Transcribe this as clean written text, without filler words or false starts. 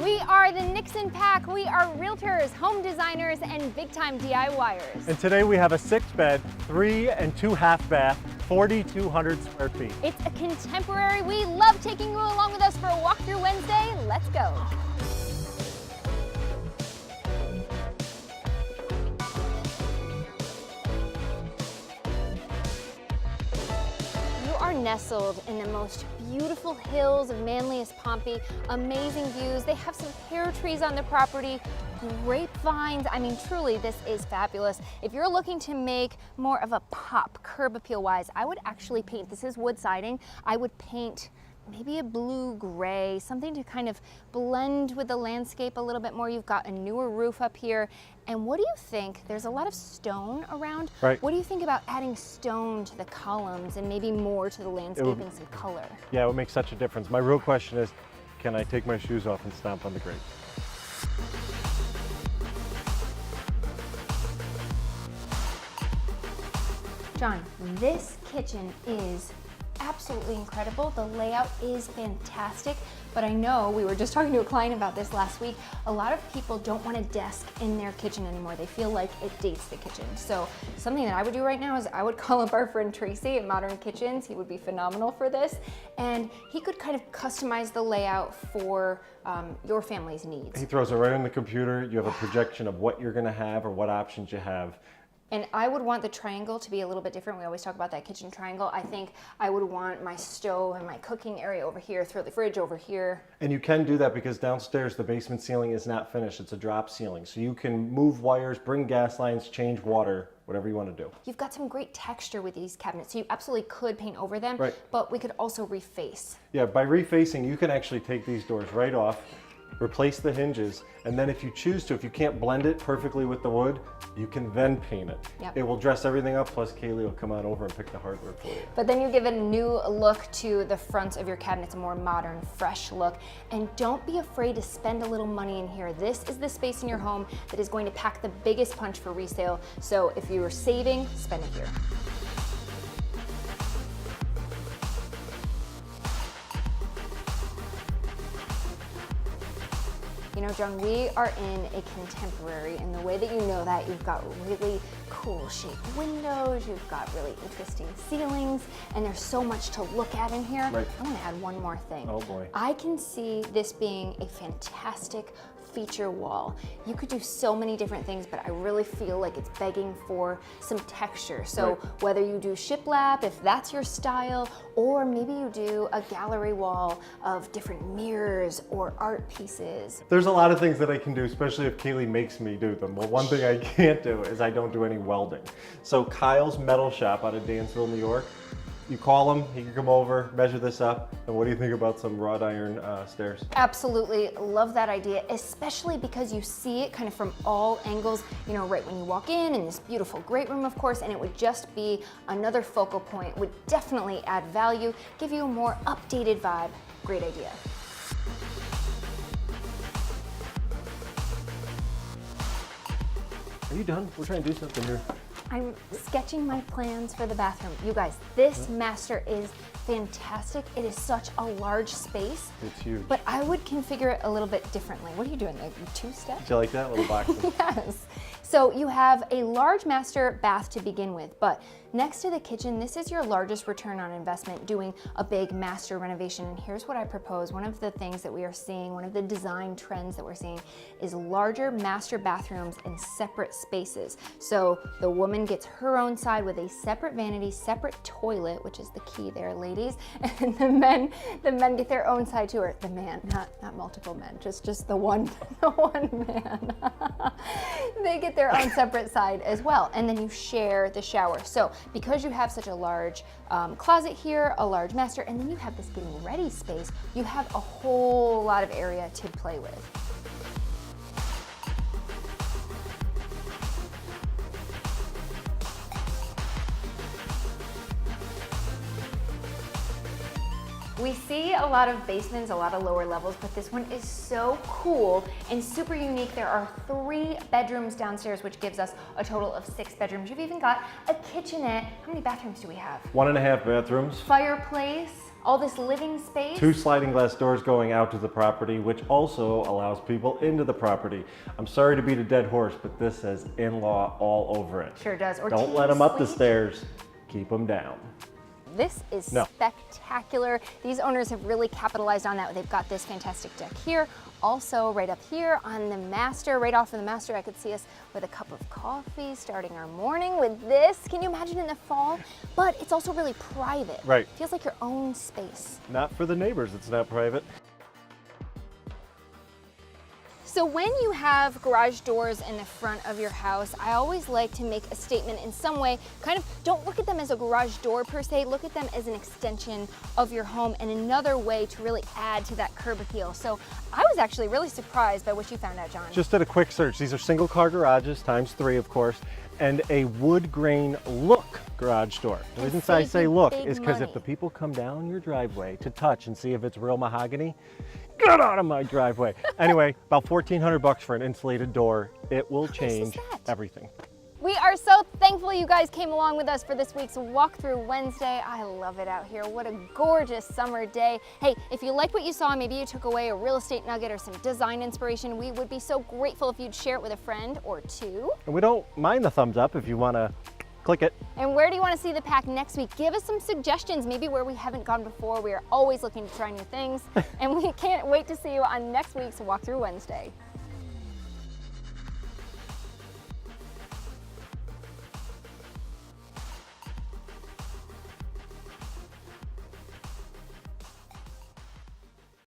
We are the Nixon Pack. We are realtors, home designers, and big-time DIYers. And today we have a 6-bed, 3 and 2 half bath, 4,200 square feet. It's a contemporary. We love taking you along with us for a walkthrough Wednesday. Let's go. Are nestled in the most beautiful hills of manliest Pompey, amazing views. They have some pear trees on the property, grapevines. I mean, truly, this is fabulous. If you're looking to make more of a pop, curb appeal wise, I would actually paint, this is wood siding, I would paint maybe a blue-gray, something to kind of blend with the landscape a little bit more. You've got a newer roof up here. And what do you think? There's a lot of stone around. Right. What do you think about adding stone to the columns and maybe more to the landscaping, some color? Yeah, it would make such a difference. My real question is, can I take my shoes off and stomp on the grapes? John, this kitchen is absolutely incredible. The layout is fantastic, but I know we were just talking to a client about this last week. A lot of people don't want a desk in their kitchen anymore. They feel like it dates the kitchen. So something that I would do right now is I would call up our friend Tracy at Modern Kitchens. He would be phenomenal for this. And he could kind of customize the layout for your family's needs. He throws it right on the computer. You have a projection of what you're gonna have or what options you have. And I would want the triangle to be a little bit different. We always talk about that kitchen triangle. I think I would want my stove and my cooking area over here, throw the fridge over here. And you can do that because downstairs the basement ceiling is not finished. It's a drop ceiling. So you can move wires, bring gas lines, change water, whatever you want to do. You've got some great texture with these cabinets. So you absolutely could paint over them, right. But we could also reface. Yeah, by refacing, you can actually take these doors right off, replace the hinges, and then if you choose to, if you can't blend it perfectly with the wood, you can then paint it. Yep. It will dress everything up, plus Kaylee will come on over and pick the hardware for you. But then you give it a new look to the fronts of your cabinets, a more modern, fresh look. And don't be afraid to spend a little money in here. This is the space in your home that is going to pack the biggest punch for resale. So if you were saving, spend it here. You know, John, we are in a contemporary, and the way that you know that, you've got really cool shaped windows, you've got really interesting ceilings, and there's so much to look at in here. Right. I want to add one more thing. Oh boy. I can see this being a fantastic feature wall. You could do so many different things, but I really feel like it's begging for some texture. So right. Whether you do shiplap, if that's your style, or maybe you do a gallery wall of different mirrors or art pieces. There's a lot of things that I can do, especially if Kaylee makes me do them. Well, one thing I can't do is I don't do any welding. So Kyle's Metal Shop out of Dansville, New York, you call him, he can come over, measure this up, and what do you think about some wrought iron stairs? Absolutely, love that idea, especially because you see it kind of from all angles, you know, right when you walk in this beautiful great room, of course, and it would just be another focal point, would definitely add value, give you a more updated vibe. Great idea. Are you done? We're trying to do something here. I'm sketching my plans for the bathroom. You guys, this master is fantastic. It is such a large space. It's huge. But I would configure it a little bit differently. What are you doing, like 2 steps? Do you like that little box? Yes. So you have a large master bath to begin with, but next to the kitchen, this is your largest return on investment doing a big master renovation. And here's what I propose. One of the things that we are seeing, one of the design trends that we're seeing is larger master bathrooms in separate spaces. So the woman gets her own side with a separate vanity, separate toilet, which is the key there, ladies. And the men get their own side too, or the man, not multiple men, just the one man. They get their own separate side as well, and then you share the shower. So because you have such a large closet here, a large master, and then you have this getting ready space, you have a whole lot of area to play with. We see a lot of basements, a lot of lower levels, but this one is so cool and super unique. There are 3 bedrooms downstairs, which gives us a total of 6 bedrooms. You've even got a kitchenette. How many bathrooms do we have? 1.5 bathrooms. Fireplace, all this living space. 2 sliding glass doors going out to the property, which also allows people into the property. I'm sorry to beat a dead horse, but this says in-law all over it. Sure does. Or don't let them up the stairs, keep them down. This is spectacular. These owners have really capitalized on that. They've got this fantastic deck here. Also, right up here on the master, right off of the master, I could see us with a cup of coffee, starting our morning with this. Can you imagine in the fall? But it's also really private. Right. Feels like your own space. Not for the neighbors, it's not private. So when you have garage doors in the front of your house, I always like to make a statement in some way. Kind of don't look at them as a garage door per se, look at them as an extension of your home and another way to really add to that curb appeal. So I was actually really surprised by what you found out, John. Just did a quick search. These are single car garages, ×3 of course, and a wood grain look garage door. The reason I say look is because if the people come down your driveway to touch and see if it's real mahogany, get out of my driveway. Anyway, about $1,400 for an insulated door. It will change everything. We are so thankful you guys came along with us for this week's Walkthrough Wednesday. I love it out here. What a gorgeous summer day. Hey, if you liked what you saw, maybe you took away a real estate nugget or some design inspiration, we would be so grateful if you'd share it with a friend or two. And we don't mind the thumbs up if you want to click it. And where do you want to see the pack next week? Give us some suggestions, maybe where we haven't gone before. We are always looking to try new things. And we can't wait to see you on next week's Walkthrough Wednesday.